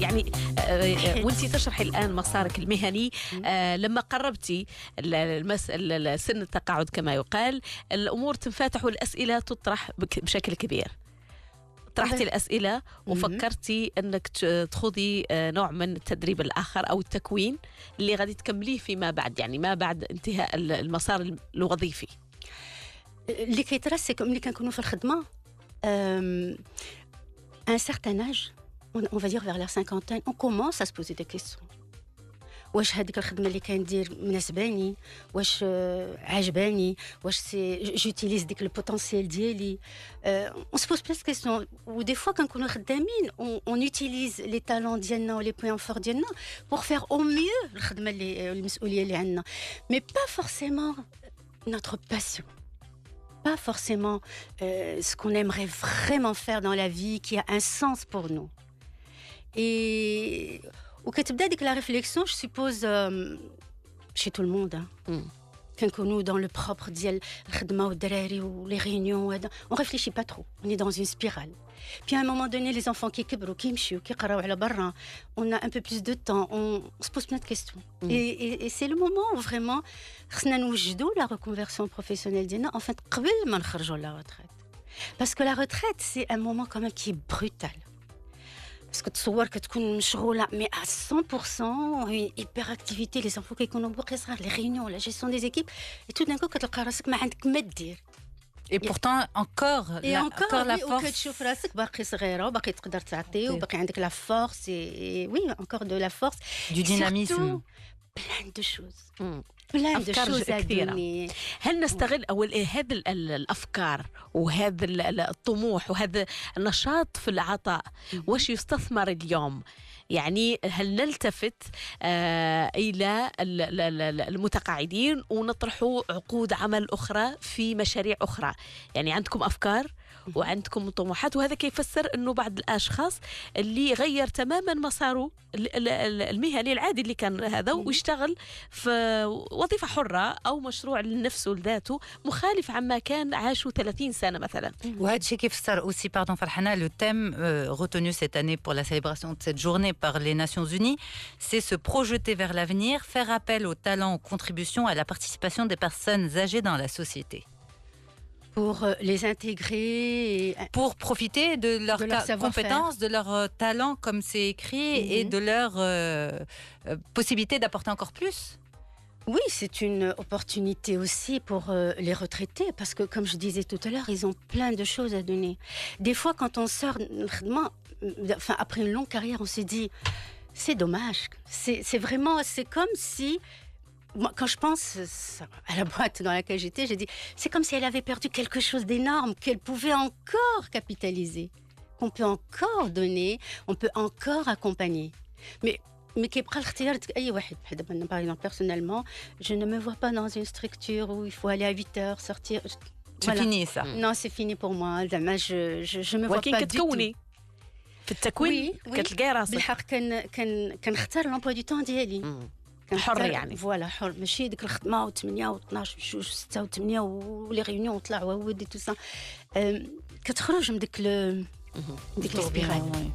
يعني وانت تشرحي الآن مسارك المهني، لما قربتي سن التقاعد كما يقال، الأمور تنفتح والأسئلة تطرح بشكل كبير. طرحتي الأسئلة وفكرتي أنك تخوضي نوع من التدريب الآخر أو التكوين اللي غادي تكمليه فيما بعد، يعني ما بعد انتهاء المسار الوظيفي. اللي كيترسك ملي كنكونوا في الخدمة un certain âge, on va dire vers la cinquantaine, on commence à se poser des questions. واش هذيك الخدمه اللي كندير مناسباني، واش عجباني، واش جوتيليز ديك البوتنسيال ديالي. on se pose plein de questions. ودي فوا كنكونوا خدامين on utilise les talents ديالنا ولي بوين فور ديالنا pour faire au mieux الخدمه اللي المسؤوليه اللي عندنا، mais pas forcément notre passion. Pas forcément ce qu'on aimerait vraiment faire dans la vie, qui a un sens pour nous. Et وكتبدا ديك la réflexion, je suppose, chez tout le monde. كنكونوا dans le propre ديال الخدمة والدراري ولي réunions, on réfléchit pas trop, on est dans une spirale. Puis à un moment donné, les enfants كيكبروا كيمشيو كيقراو على برا, on a un peu plus de temps, on se pose plein de questions. Et c'est le moment où vraiment خصنا نوجدوا la reconversion professionnelle ديالنا en fait قبل ما نخرجوا la retraite. Parce que la retraite, c'est un moment quand même qui est brutal. Parce que تصور كتكون مشغولة mais à 100%, une hyperactivité, les enfants كيكونوا باقي صغار, les réunions, la gestion des équipes, et tout d'un coup كتلقى راسك ما عندك ما دير. Et pourtant encore la force. وكتشوف راسك باقي صغيرة وباقي تقدر تعطي وباقي عندك la force et oui encore de la force. Du dynamisme. Plein de choses. plein de choses à donner. هل نستغل هذه الأفكار وهذا الطموح وهذا النشاط في العطاء واش يستثمر اليوم؟ يعني هل نلتفت إلى المتقاعدين ونطرحوا عقود عمل أخرى في مشاريع أخرى؟ يعني عندكم أفكار وعندكم طموحات، وهذا كيفسر أنه بعض الأشخاص اللي غير تماما مساره المهني العادي اللي كان هذا ويشتغل في وظيفة حرة أو مشروع لنفسه لذاته مخالف عما كان عاشه 30 سنة مثلا. وهذا الشيء كيفسر aussi, pardon Farhana, le thème retenu cette année pour la célébration de cette journée par les Nations Unies, c'est se projeter vers l'avenir, faire appel aux talents, aux contributions, à la participation des personnes âgées dans la société. Pour les intégrer, pour profiter de leurs compétences, de leurs talents comme c'est écrit, et de leur possibilité d'apporter encore plus. Oui, c'est une opportunité aussi pour les retraités, parce que comme je disais tout à l'heure, ils ont plein de choses à donner. Des fois, quand on sort après une longue carrière, on se dit c'est dommage. C'est vraiment, c'est comme si, moi, quand je pense à la boîte dans laquelle j'étais, j'ai dit c'est comme si elle avait perdu quelque chose d'énorme qu'elle pouvait encore capitaliser, qu'on peut encore donner, on peut encore accompagner. Mais كيبقى الاختيار ديال اي واحد. دابا par exemple personnellement, je ne me vois pas dans une structure où il faut aller à 8 heures, sortir. C'est fini ça. Non, c'est fini pour moi. زعما je me vois pas du tout. في التكوين كتلقاي راسك بالحق كنختار l'emploi du temps ديالي. حر يعني. فوالا حر، ماشي ديك الخدمه و8 و12 و6 و6 و8 ولي ريونيون وطلع وودي تو سا. كتخرج من ديك السبيرال.